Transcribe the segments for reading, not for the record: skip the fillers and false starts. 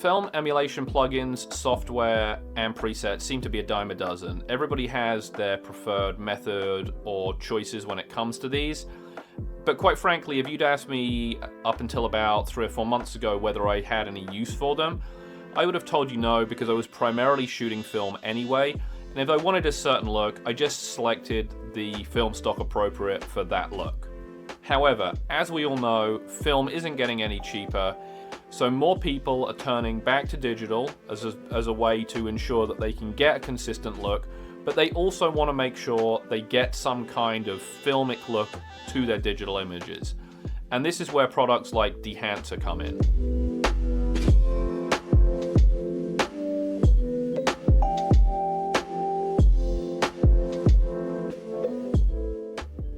Film emulation plugins, software, and presets seem to be a dime a dozen. Everybody has their preferred method or choices when it comes to these. But quite frankly, if you'd asked me up until about 3 or 4 months ago whether I had any use for them, I would have told you no, because I was primarily shooting film anyway. And if I wanted a certain look, I just selected the film stock appropriate for that look. However, as we all know, film isn't getting any cheaper, so more people are turning back to digital as a way to ensure that they can get a consistent look, but they also want to make sure they get some kind of filmic look to their digital images. And this is where products like Dehancer come in.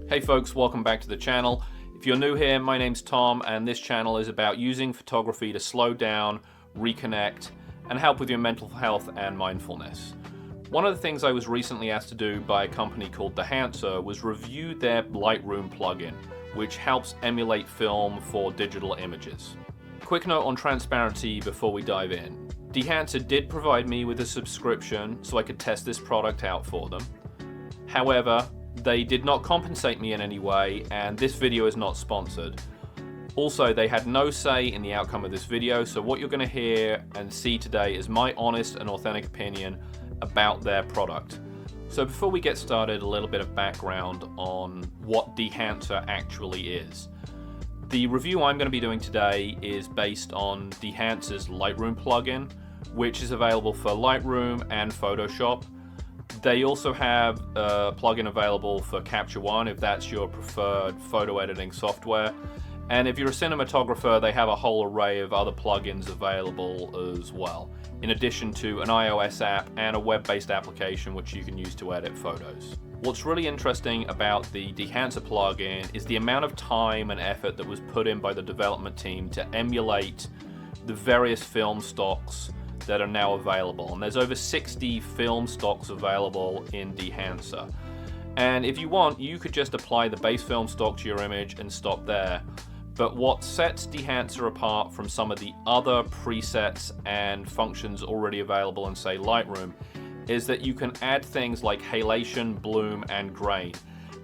Hey folks, welcome back to the channel. If you're new here, my name's Tom, and this channel is about using photography to slow down, reconnect, and help with your mental health and mindfulness. One of the things I was recently asked to do by a company called Dehancer was review their Lightroom plugin, which helps emulate film for digital images. Quick note on transparency before we dive in. Dehancer did provide me with a subscription so I could test this product out for them. However, they did not compensate me in any way, and this video is not sponsored. Also, they had no say in the outcome of this video, so what you're going to hear and see today is my honest and authentic opinion about their product. So before we get started, a little bit of background on what Dehancer actually is. The review I'm going to be doing today is based on Dehancer's Lightroom plugin, which is available for Lightroom and Photoshop. They also have a plugin available for Capture One if that's your preferred photo editing software. And if you're a cinematographer, they have a whole array of other plugins available as well, in addition to an iOS app and a web-based application which you can use to edit photos. What's really interesting about the Dehancer plugin is the amount of time and effort that was put in by the development team to emulate the various film stocks that are now available. And there's over 60 film stocks available in Dehancer. And if you want, you could just apply the base film stock to your image and stop there. But what sets Dehancer apart from some of the other presets and functions already available in, say, Lightroom, is that you can add things like halation, bloom, and grain.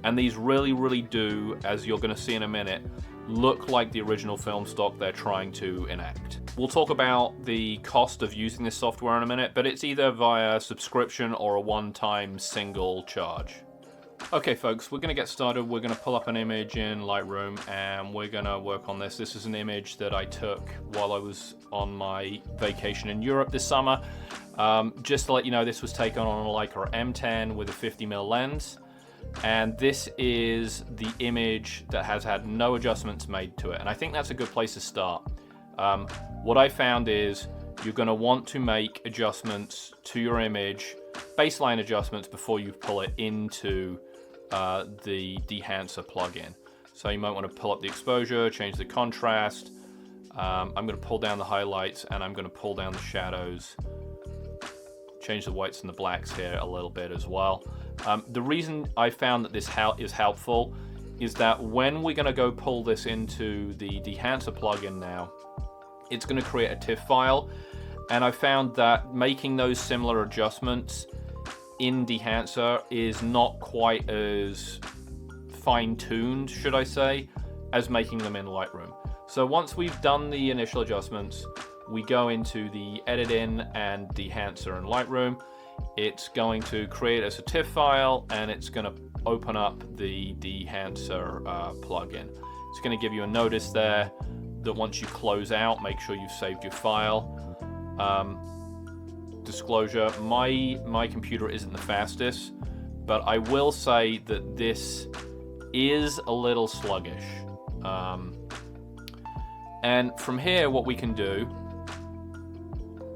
And these really do, as you're going to see in a minute, look like the original film stock they're trying to enact. We'll talk about the cost of using this software in a minute, but it's either via subscription or a one-time single charge. Okay folks, we're going to get started. We're going to pull up an image in Lightroom and we're going to work on this. This is an image that I took while I was on my vacation in Europe this summer. Just to let you know, this was taken on a Leica M10 with a 50mm lens. And this is the image that has had no adjustments made to it. And I think that's a good place to start. What I found is you're going to want to make adjustments to your image, baseline adjustments, before you pull it into the Dehancer plugin. So you might want to pull up the exposure, change the contrast. I'm going to pull down the highlights and I'm going to pull down the shadows, change the whites and the blacks here a little bit as well. The reason I found that this is helpful is that when we're going to go pull this into the Dehancer plugin now, it's going to create a TIFF file, and I found that making those similar adjustments in Dehancer is not quite as fine-tuned, should I say, as making them in Lightroom. So once we've done the initial adjustments, we go into the Edit In and Dehancer in Lightroom. It's going to create us a TIFF file, and it's going to open up the Dehancer plugin. It's going to give you a notice there that once you close out, make sure you've saved your file. Disclosure, my computer isn't the fastest, but I will say that this is a little sluggish. And from here, what we can do,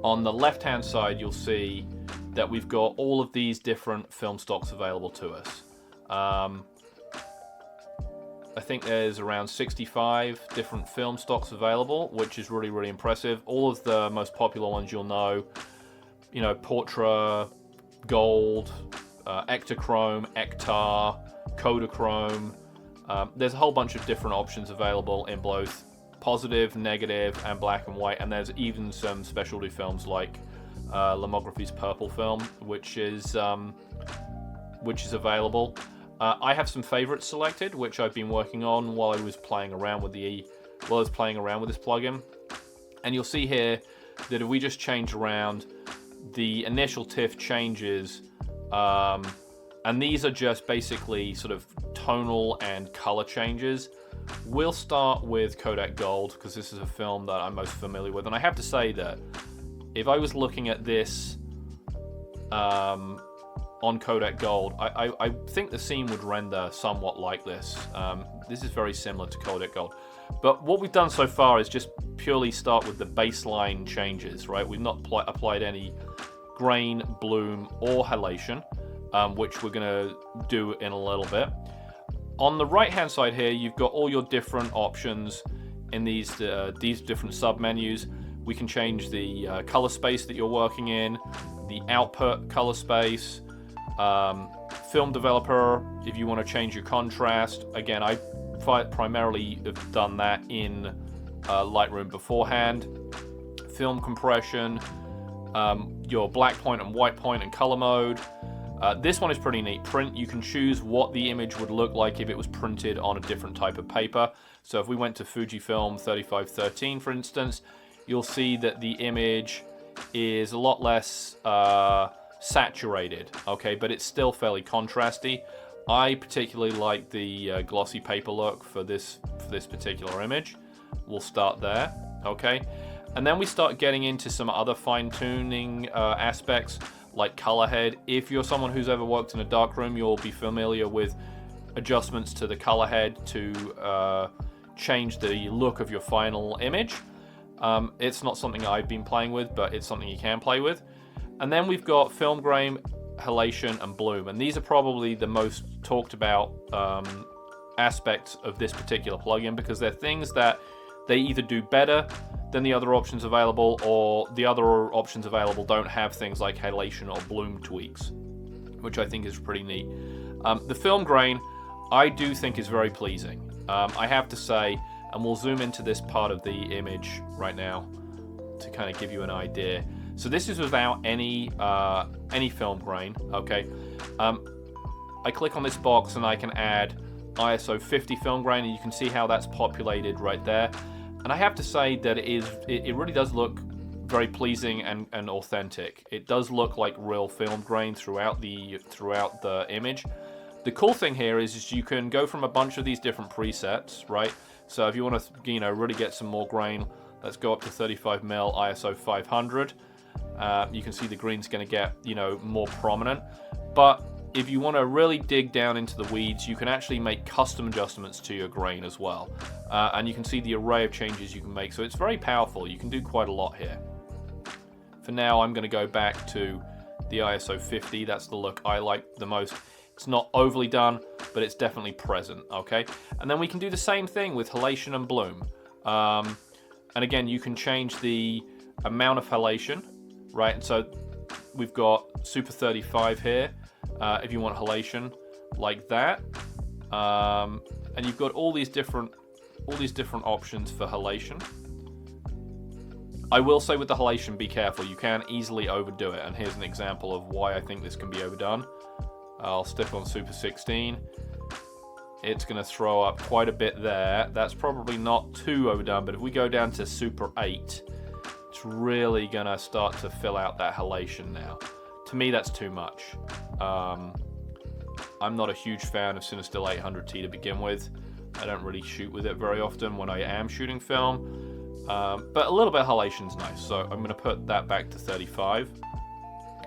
on the left-hand side, you'll see that we've got all of these different film stocks available to us. I think there's around 65 different film stocks available, which is really impressive. All of the most popular ones you'll know, Portra, Gold, Ektachrome, Ektar, Kodachrome. There's a whole bunch of different options available in both positive, negative, and black and white, and there's even some specialty films like Lomography's purple film, which is available. I have some favorites selected, which I've been working on while I was playing around with this plugin. And you'll see here that if we just change around, the initial TIFF changes, and these are just basically sort of tonal and color changes. We'll start with Kodak Gold because this is a film that I'm most familiar with, and I have to say that if I was looking at this on Kodak Gold, I think the scene would render somewhat like this. This is very similar to Kodak Gold. But what we've done so far is just purely start with the baseline changes, right? We've not applied any grain, bloom, or halation, which we're going to do in a little bit. On the right-hand side here, you've got all your different options in these different sub-menus. We can change the color space that you're working in, the output color space, film developer, if you want to change your contrast. Again, I primarily have done that in Lightroom beforehand. Film compression, your black point and white point and color mode. This one is pretty neat. Print, you can choose what the image would look like if it was printed on a different type of paper. So if we went to Fujifilm 3513, for instance, you'll see that the image is a lot less saturated, okay, but it's still fairly contrasty. I particularly like the glossy paper look for this particular image. We'll start there, okay, and then we start getting into some other fine-tuning aspects like color head. If you're someone who's ever worked in a darkroom, you'll be familiar with adjustments to the color head to change the look of your final image. It's not something I've been playing with, but it's something you can play with. And then we've got film grain, halation, and bloom, and these are probably the most talked about aspects of this particular plugin because they're things that they either do better than the other options available, or the other options available don't have things like halation or bloom tweaks, which I think is pretty neat. The film grain, I do think is very pleasing. I have to say, and we'll zoom into this part of the image right now to kind of give you an idea. So this is without any film grain, okay? I click on this box and I can add ISO 50 film grain, and you can see how that's populated right there. And I have to say that it really does look very pleasing and authentic. It does look like real film grain throughout the image. The cool thing here is you can go from a bunch of these different presets, right? So if you want to, really get some more grain, let's go up to 35mm ISO 500. You can see the green's going to get, more prominent. But if you want to really dig down into the weeds, you can actually make custom adjustments to your grain as well. And you can see the array of changes you can make. So it's very powerful. You can do quite a lot here. For now, I'm going to go back to the ISO 50. That's the look I like the most. It's not overly done, but it's definitely present, okay? And then we can do the same thing with halation and bloom. And again, you can change the amount of halation, right? And so we've got Super 35 here, if you want halation like that. And you've got all these different options for halation. I will say with the halation, be careful. You can easily overdo it, and here's an example of why I think this can be overdone. I'll stick on Super 16. It's going to throw up quite a bit there. That's probably not too overdone, but if we go down to Super 8, it's really going to start to fill out that halation now. To me, that's too much. I'm not a huge fan of Cinestill 800T to begin with. I don't really shoot with it very often when I am shooting film. But a little bit of halation's nice, so I'm going to put that back to 35.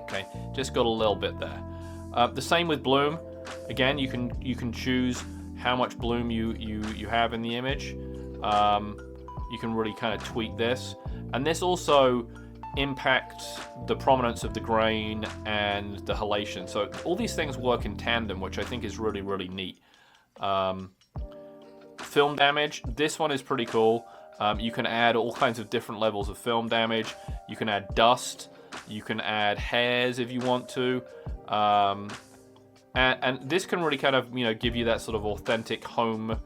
Okay, just got a little bit there. The same with bloom. Again, you can choose how much bloom you have in the image. You can really kind of tweak this, and this also impacts the prominence of the grain and the halation. So all these things work in tandem, which I think is really, really neat. Film damage. This one is pretty cool. You can add all kinds of different levels of film damage. You can add dust. You can add hairs if you want to. And this can really kind of give you that sort of authentic home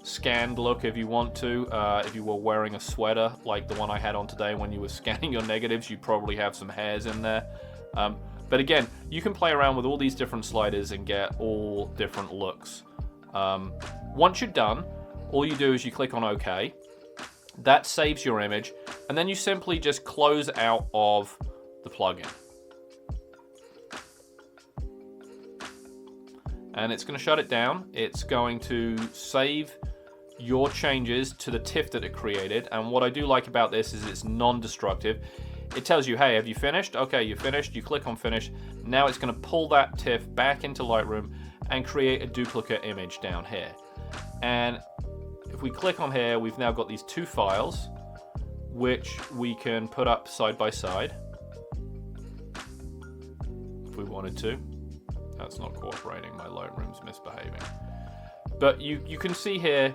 scanned look if you want to. If you were wearing a sweater like the one I had on today, when you were scanning your negatives, you'd probably have some hairs in there. But again, you can play around with all these different sliders and get all different looks. Once you're done, all you do is you click on OK. That saves your image, and then you simply just close out of the plugin. And it's going to shut it down. It's going to save your changes to the TIFF that it created. And what I do like about this is it's non-destructive. It tells you, hey, have you finished? Okay, you finished. You click on finish. Now it's going to pull that TIFF back into Lightroom and create a duplicate image down here. And if we click on here, we've now got these two files, which we can put up side by side if we wanted to. That's not cooperating. My Lightroom's misbehaving. But you can see here.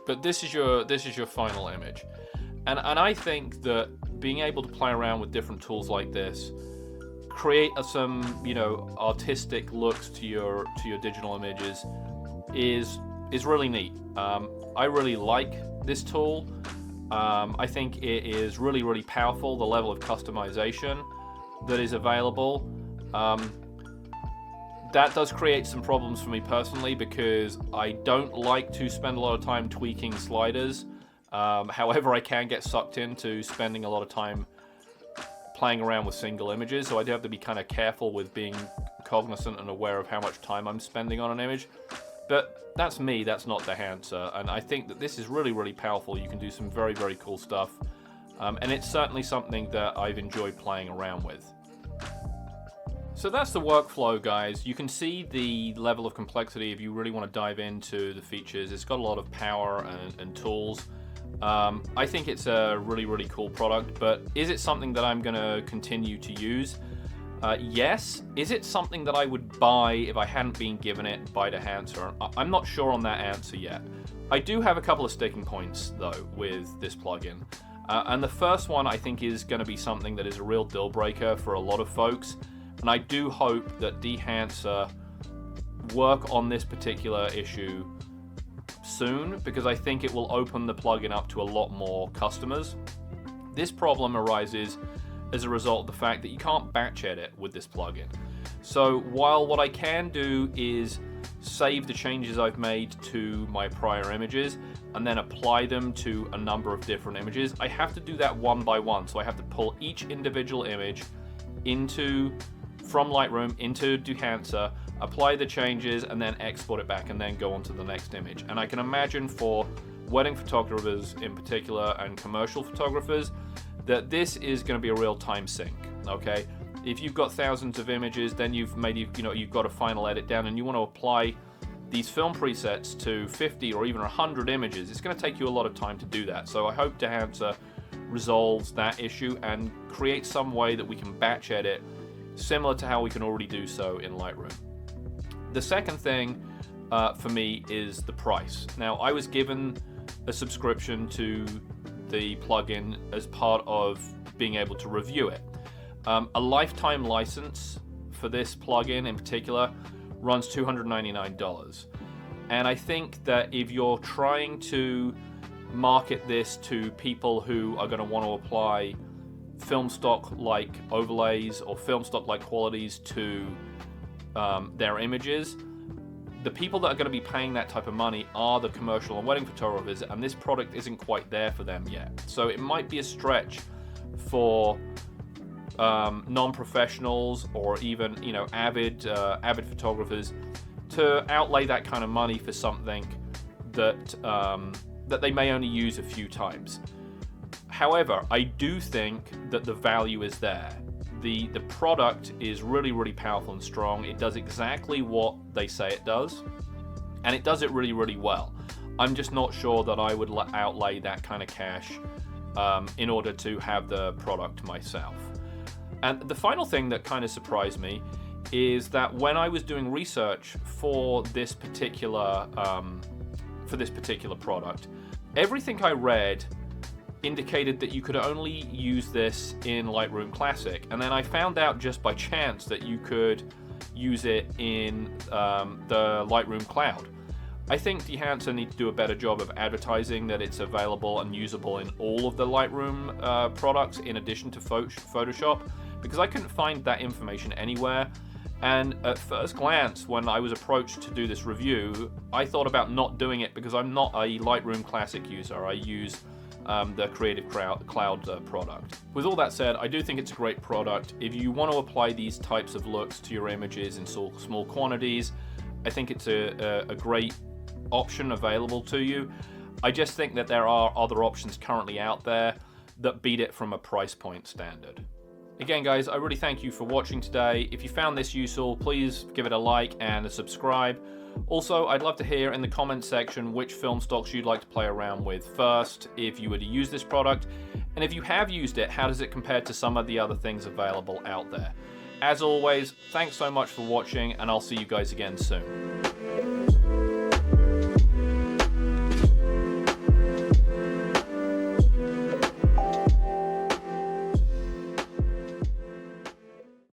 But this is your final image, and I think that being able to play around with different tools like this, create some artistic looks to your digital images, is really neat. I really like this tool. I think it is really powerful. The level of customization that is available. That does create some problems for me personally, because I don't like to spend a lot of time tweaking sliders. However, I can get sucked into spending a lot of time playing around with single images, so I do have to be kind of careful with being cognizant and aware of how much time I'm spending on an image. But that's me, that's not Dehancer, and I think that this is really powerful. You can do some very cool stuff, and it's certainly something that I've enjoyed playing around with. So that's the workflow, guys. You can see the level of complexity if you really want to dive into the features. It's got a lot of power and tools. I think it's a really cool product, but is it something that I'm going to continue to use? Yes. Is it something that I would buy if I hadn't been given it by Dehancer? I'm not sure on that answer yet. I do have a couple of sticking points, though, with this plugin. And the first one, I think, is going to be something that is a real deal breaker for a lot of folks. And I do hope that Dehancer work on this particular issue soon, because I think it will open the plugin up to a lot more customers. This problem arises as a result of the fact that you can't batch edit with this plugin. So while what I can do is save the changes I've made to my prior images and then apply them to a number of different images, I have to do that one by one. So I have to pull each individual image from Lightroom into Dehancer, apply the changes, and then export it back, and then go on to the next image. And I can imagine for wedding photographers in particular and commercial photographers that this is going to be a real time sink. Okay, if you've got thousands of images, then you've got a final edit down, and you want to apply these film presets to 50 or even 100 images. It's going to take you a lot of time to do that. So I hope Dehancer resolves that issue and creates some way that we can batch edit similar to how we can already do so in Lightroom. The second thing for me is the price. Now, I was given a subscription to the plugin as part of being able to review it. A lifetime license for this plugin in particular runs $299. And I think that if you're trying to market this to people who are going to want to apply film stock like overlays or film stock like qualities to their images, the people that are going to be paying that type of money are the commercial and wedding photographers, and this product isn't quite there for them yet. So it might be a stretch for non-professionals or even avid photographers to outlay that kind of money for something that that they may only use a few times. However, I do think that the value is there. The product is really powerful and strong. It does exactly what they say it does, and it does it really well. I'm just not sure that I would outlay that kind of cash in order to have the product myself. And the final thing that kind of surprised me is that when I was doing research for this particular product, everything I read indicated that you could only use this in Lightroom Classic, and then I found out just by chance that you could use it in the Lightroom Cloud. I think Dehancer needs to do a better job of advertising that it's available and usable in all of the Lightroom products in addition to Photoshop, because I couldn't find that information anywhere. And at first glance, when I was approached to do this review, I thought about not doing it because I'm not a Lightroom Classic user. I use the Creative Cloud product. With all that said, I do think it's a great product. If you want to apply these types of looks to your images in small quantities, I think it's a great option available to you. I just think that there are other options currently out there that beat it from a price point standard. Again, guys, I really thank you for watching today. If you found this useful, please give it a like and a subscribe. Also, I'd love to hear in the comments section which film stocks you'd like to play around with first if you were to use this product. And if you have used it, how does it compare to some of the other things available out there? As always, thanks so much for watching, and I'll see you guys again soon.